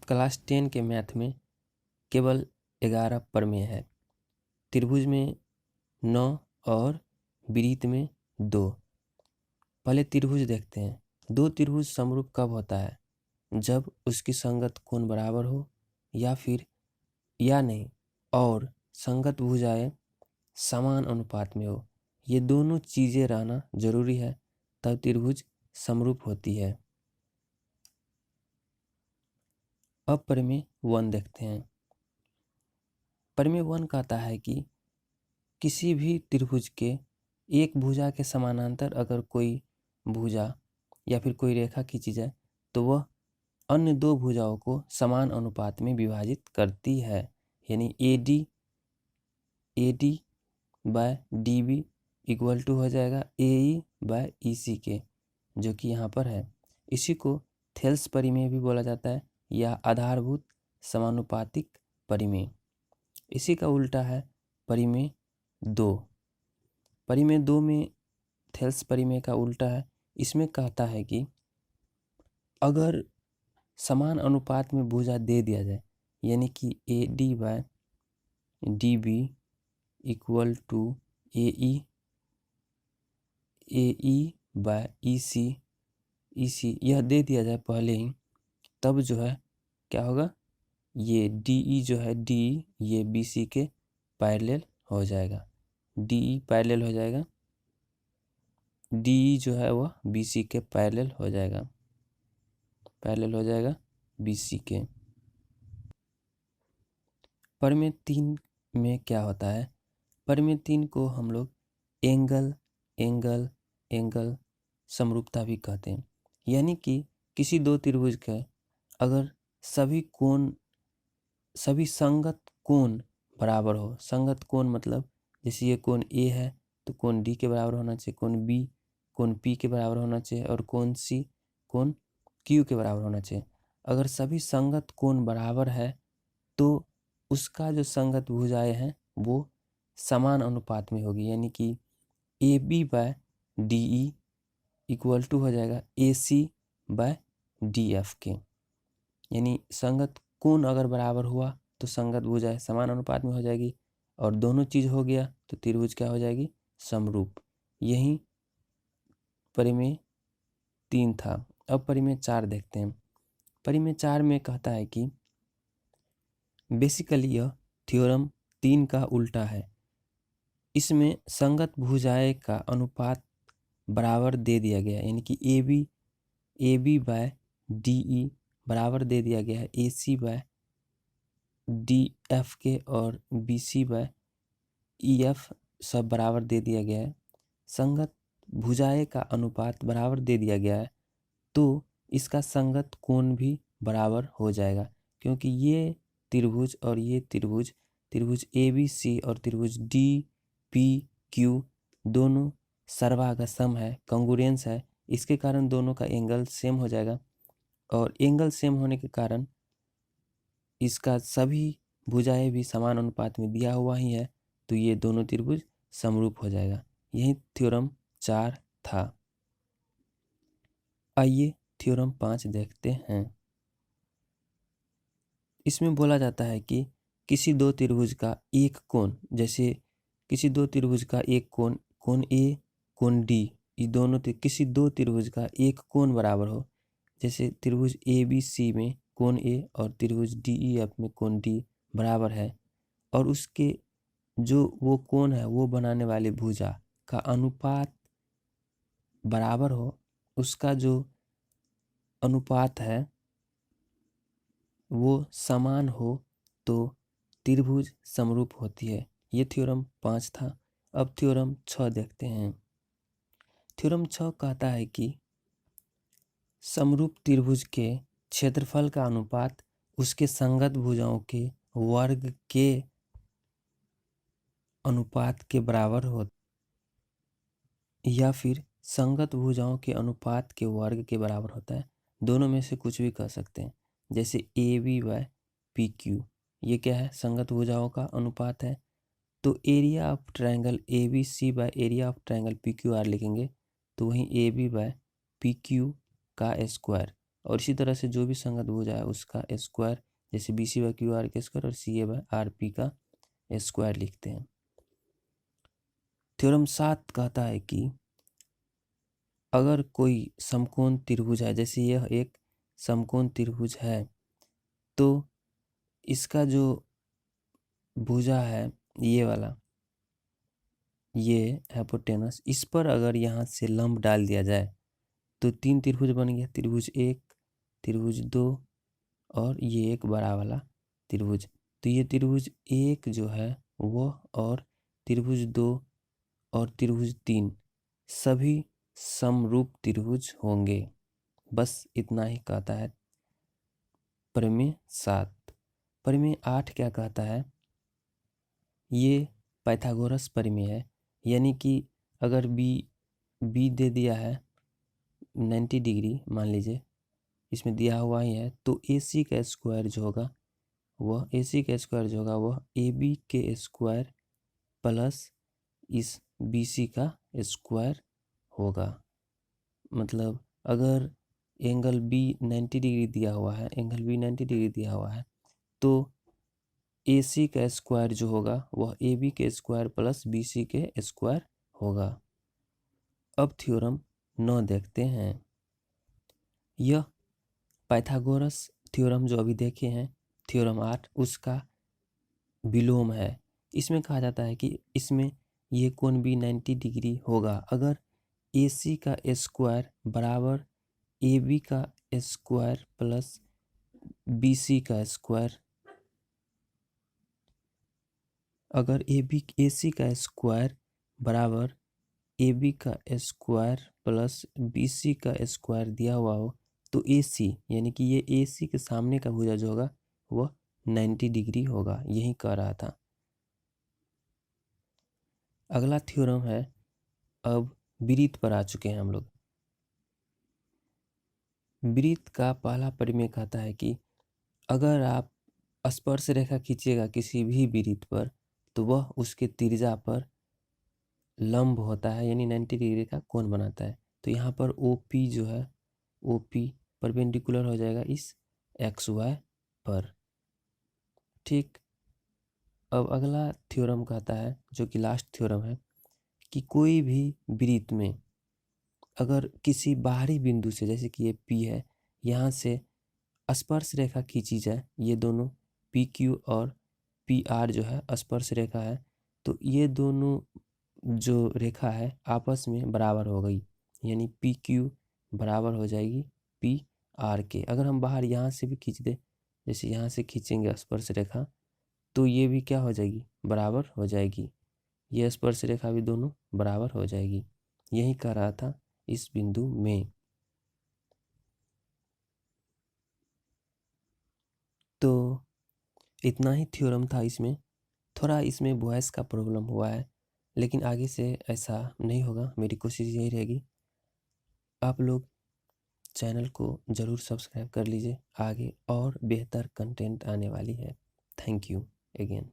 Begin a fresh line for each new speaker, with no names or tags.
Class 10 के math में केवल 11 प्रमेय है। त्रिभुज में 9 और वृत्त में 2। पहले त्रिभुज देखते हैं। दो त्रिभुज समरूप कब होता है? जब उसकी संगत कोण बराबर हो या नहीं, और संगत भुजाएं समान अनुपात में हो। ये दोनों चीजें रहना जरूरी है, तब त्रिभुज समरूप होती है। अब प्रमेय 1 देखते हैं। प्रमेय 1 कहता है कि किसी भी त्रिभुज के एक भुजा के समानांतर अगर कोई भुजा या फिर कोई रेखा खींची जाए तो वह अन्य दो भुजाओं को समान अनुपात में विभाजित करती है। यानी AD by DB equal to हो जाएगा AE बाय EC के, जो कि यहाँ पर है। इसी को थेल्स परिमेय भी बोला जाता है या आधारभूत समानुपातिक परिमेय। इसी का उल्टा है परिमेय 2। परिमेय 2 में थेल्स परिमेय का उल्टा है। इसमें कहता है कि अगर समान अनुपात में भुजा दे दिया जाए, यानी कि AD by DB equal to AE by EC यह दे दिया जाए पहले ही, तब जो है क्या होगा, ये DE जो है DE ये BC के पैरेलल हो जाएगा। DE पैरेलल हो जाएगा, DE जो है वह BC के पैरेलल हो जाएगा, BC के। प्रमेय 3 में क्या होता है? प्रमेय 3 को हम लोग एंगल समरूपता भी कहते हैं। यानी कि किसी दो त्रिभुज के अगर सभी संगत कोण बराबर हो। संगत कोण मतलब जैसे ये कोण A है तो कोण D के बराबर होना चाहिए, कोण B कोण P के बराबर होना चाहिए, और कोण C कोण Q के बराबर होना चाहिए। अगर सभी संगत कोण बराबर है तो उसका जो संगत भुजाएं हैं वो समान अनुपात में होगी। यानी कि AB by DE equal to हो जाएगा AC बाय DF के। यानी संगत कोण अगर बराबर हुआ तो संगत भुजाएं समान अनुपात में हो जाएगी, और दोनों चीज हो गया तो त्रिभुज क्या हो जाएगी? समरूप। यही परिमेय 3 था। अब परिमेय 4 देखते हैं। परिमेय 4 में कहता है कि बेसिकली यह थ्योरम 3 का उल्टा है। इसमें संगत भुजाएं का अनुपात बराबर दे दिया गया है। यानी कि AB बाय DE बराबर दे दिया गया है AC बाय DF के, और BC बाय EF सब बराबर दे दिया गया है। संगत भुजाएं का अनुपात बराबर दे दिया गया है तो इसका संगत कोण भी बराबर हो जाएगा, क्योंकि ये त्रिभुज और ये त्रिभुज ABC और त्रिभुज DPQ दोनों सर्वांग सम है, कॉन्ग्रुएंस है। इसके कारण दोनों का एंगल सेम हो जाएगा, और एंगल सेम होने के कारण इसका सभी भुजाएं भी समान अनुपात में दिया हुआ ही है, तो ये दोनों त्रिभुज समरूप हो जाएगा। यही थ्योरम 4 था। आइए थ्योरम 5 देखते हैं। इसमें बोला जाता है कि किसी दो त्रिभुज का एक कोण, जैसे किसी दो त्रिभुज का एक कोण A कोण D, ये दोनों किसी दो त्रिभुज का एक कोण बराबर हो। जैसे त्रिभुज ABC में कोण A और त्रिभुज DEF में कोण D बराबर है, और उसके जो वो कोण है वो बनाने वाले भुजा का अनुपात बराबर हो। उसका जो अनुपात है वो समान हो तो त्रिभुज समरूप होती है। ये थ्योरम 5 था। अब थ्योरम 6 देखते हैं। थ्योरम 6 कहता है कि समरूप त्रिभुज के क्षेत्रफल का अनुपात उसके संगत भुजाओं के वर्ग के अनुपात के बराबर हो, या फिर संगत भुजाओं के अनुपात के वर्ग के बराबर होता है। दोनों में से कुछ भी कह सकते हैं। जैसे AB बाय PQ, ये क्या है? संगत भुजाओं का अनुपात है। तो area of triangle ABC by area of triangle PQR लिखेंगे, तो वहीं AB बाय PQ का स्क्वायर, और इसी तरह से जो भी संगत भुजा है उसका स्क्वायर, जैसे BC/QR का स्क्वायर और CA/RP का स्क्वायर लिखते हैं। थ्योरम 7 कहता है कि अगर कोई समकोण त्रिभुज है, जैसे यह एक समकोण त्रिभुज है, तो इसका जो भुजा है ये वाला, ये हाइपोटेनस, इस पर अगर यहाँ से लंब डाल दिया जाए तो 3 त्रिभुज बन गया, त्रिभुज 1, त्रिभुज 2 और ये एक बड़ा वाला त्रिभुज। तो ये त्रिभुज 1 जो है वह और त्रिभुज 2 और त्रिभुज 3 सभी समरूप त्रिभुज होंगे। बस इतना ही कहता है प्रमेय 7। प्रमेय 8 क्या कहता है? ये पाइथागोरस प्रमेय है, यानी कि अगर बी दे दिया है 90 डिग्री, मान लीजिए इसमें दिया हुआ ही है, तो AC का स्क्वायर जो होगा वह AB के स्क्वायर प्लस इस BC का स्क्वायर होगा। मतलब अगर एंगल B 90 डिग्री दिया हुआ है, तो AC का स्क्वायर जो होगा वह AB के स्क्वायर प्लस BC के स्क्वायर होगा। अब थ्योरम 9 देखते हैं। यह पाइथागोरस थ्योरम जो अभी देखे हैं, थ्योरम 8, उसका विलोम है। इसमें कहा जाता है कि इसमें ये कोण भी 90 डिग्री होगा अगर AC का स्क्वायर बराबर AB का स्क्वायर प्लस BC का स्क्वायर, अगर AC का स्क्वायर बराबर AB का स्क्वायर प्लस BC का स्क्वायर दिया हुआ हो, तो AC यानी कि ये AC के सामने का भुजा जो होगा वह 90 डिग्री होगा। यही कह रहा था। अगला थ्योरम है, अब वृत्त पर आ चुके हैं हम लोग। वृत्त का पहला प्रमेय कहता है कि अगर आप स्पर्श रेखा खींचिएगा किसी भी वृत्त पर, तो वह उसके त्रिज्या पर लंब होता है, यानी 90 डिग्री का कोण बनाता है। तो यहाँ पर OP जो है, OP परपेंडिकुलर हो जाएगा इस XY पर। ठीक। अब अगला थ्योरम कहता है, जो कि लास्ट थ्योरम है, कि कोई भी वृत्त में अगर किसी बाहरी बिंदु से, जैसे कि ये P है, यहाँ से स्पर्श रेखा खींची जाए, ये दोनों PQ और PR जो है स्पर्श रेखा है, तो ये दोनों जो रेखा है आपस में बराबर हो गई, यानी PQ बराबर हो जाएगी PR के। अगर हम बाहर यहाँ से भी खींच दे, जैसे यहाँ से खींचेंगे स्पर्श रेखा, तो ये भी क्या हो जाएगी? बराबर हो जाएगी। ये स्पर्श रेखा भी दोनों बराबर हो जाएगी। यही कह रहा था इस बिंदु में। तो इतना ही थ्योरम था। इसमें थोड़ा इसमें वॉइस का प्रॉब्लम हुआ है, लेकिन आगे से ऐसा नहीं होगा। मेरी कोशिश यही रहेगी। आप लोग चैनल को ज़रूर सब्सक्राइब कर लीजिए, आगे और बेहतर कंटेंट आने वाली है। Thank you again.